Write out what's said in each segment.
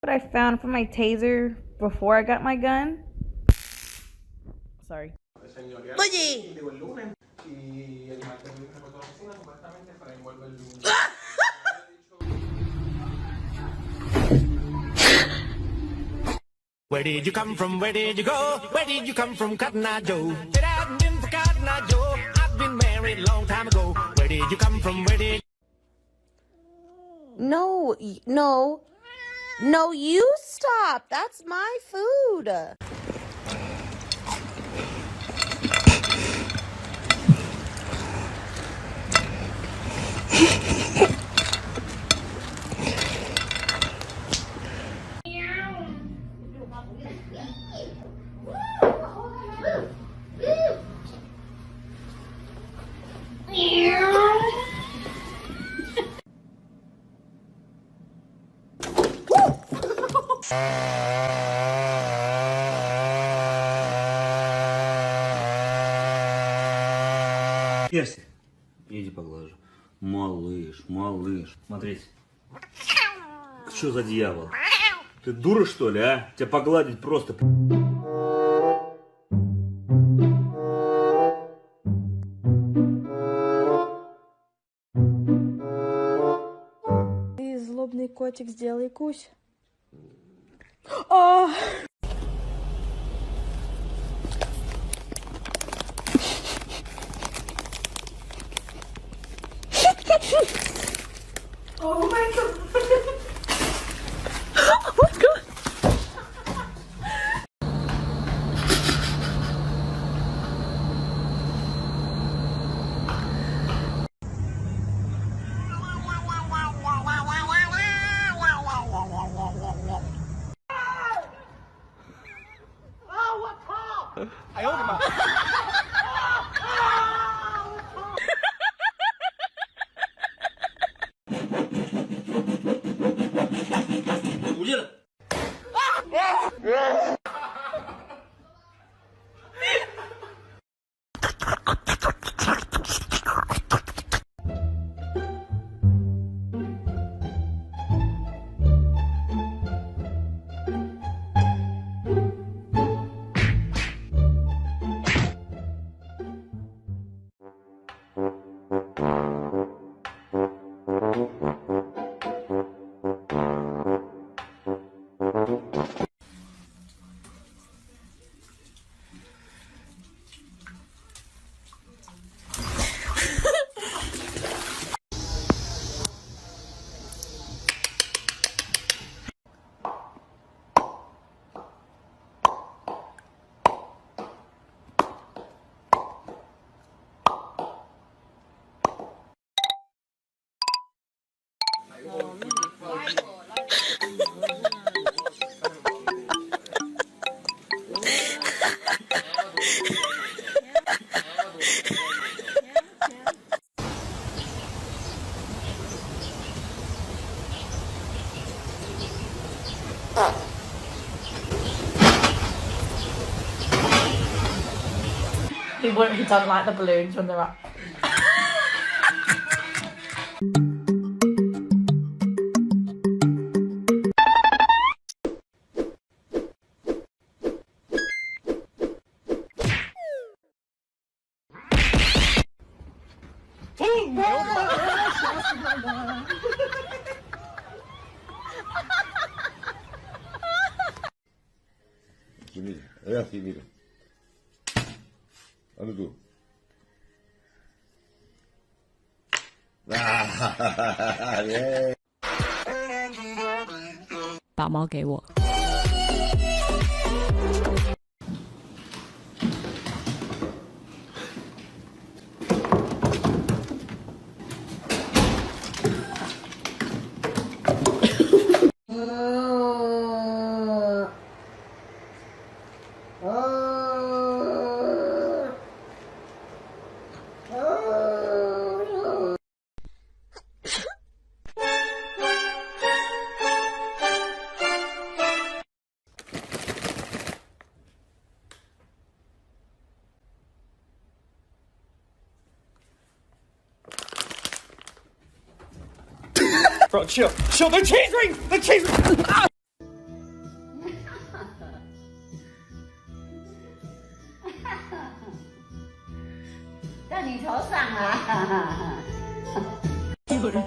What I found from my taser before I got my gun. Sorry. Oye. Where did you come from? Where did you go? Where did you come from, Cotton Eye Joe? It hadn't been for Cotton Eye Joe, I've been married a long time ago. Where did you come from? Where did... No, you stop. That's my food. Перси. Иди поглажу. Малыш, малыш. Смотрите. Что за дьявол? Ты дура, что ли, а? Тебя погладить просто... Ты злобный котик, сделай кусь. О! Oh my god. Oh my god. He doesn't like the balloons when they're up. Mira, es así, mira. Hazlo tú. Bien. 把猫给我。Bro, chill. Chill. The cheese ring. The cheese ring. Ah! 在你头上啊！有人。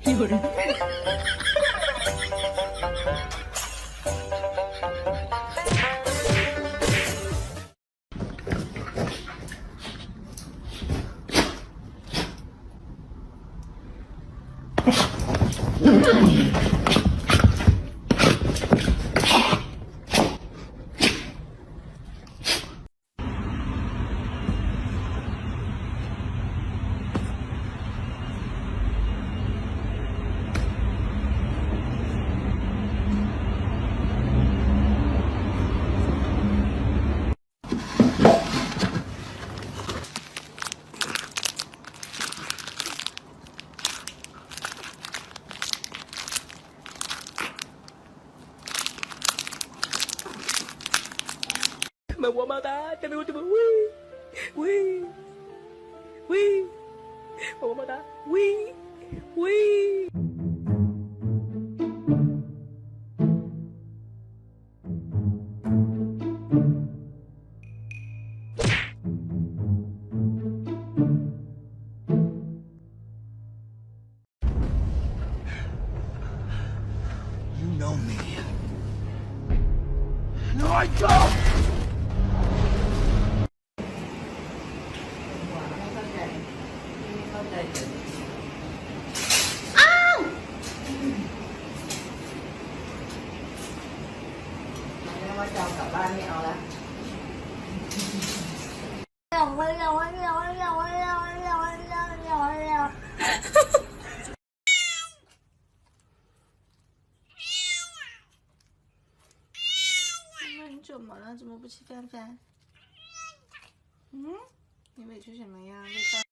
有人。我马达，这边我这边喂喂喂，我马达喂喂。You know me. No, I don't. ว่าจะเอากลับบ้านไม่เอาละ 你怎么了？怎么不吃饭饭？嗯？你委屈什么呀？喂饭。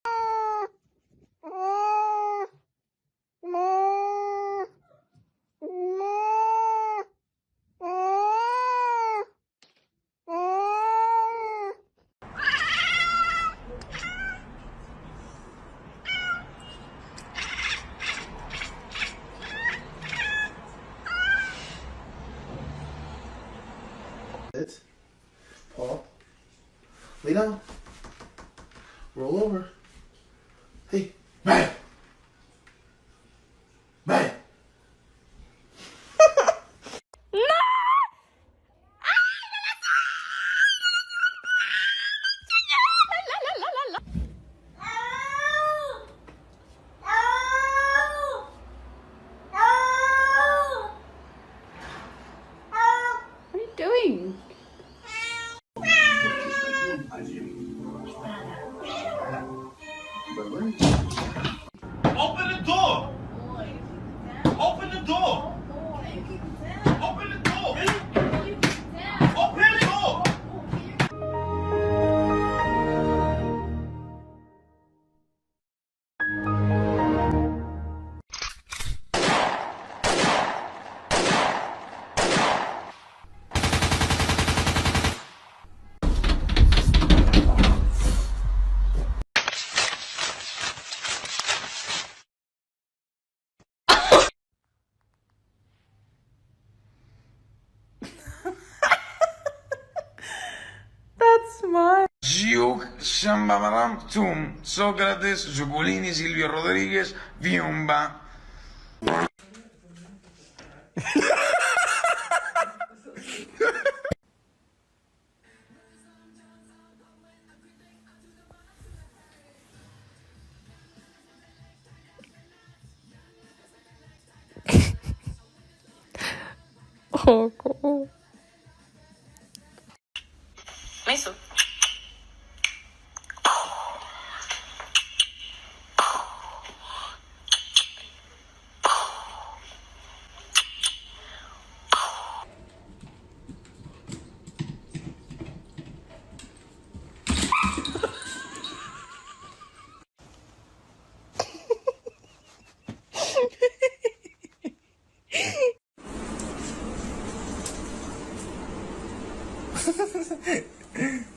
Paul, lay down. Roll over. Hey, bang! Bang! What are you doing? Open the door! Open the door! Open the door! Open the door! Giuk, Shambamaram, Tum, Sócrates, Zuculini, Silvio Rodríguez, Biumba. Oh, cool. Mason.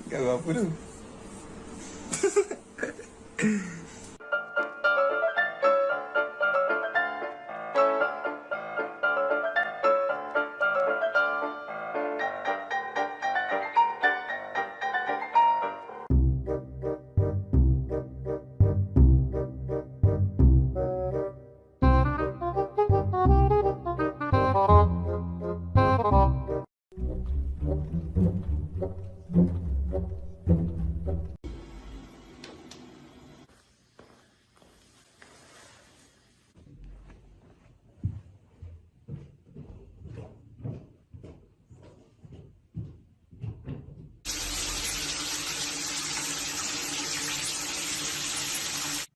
Gak apa-apa tuh.